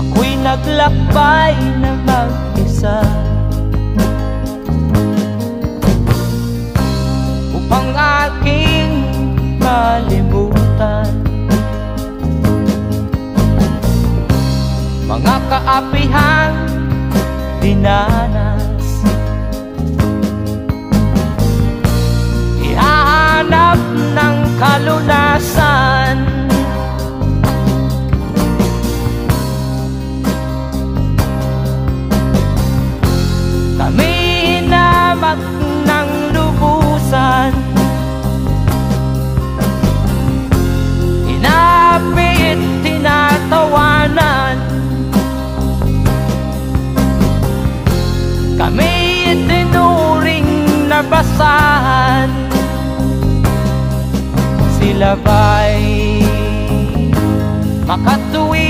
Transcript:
Ako'y naglakbay na mag-isa upang aking malimutan mga kaapihang dinanas. Ihahanap ng kalunasan kami hinamak ng lubusan, inapit, tinatawanan, kami itinuring na basahan. Sila ba'y makatuwid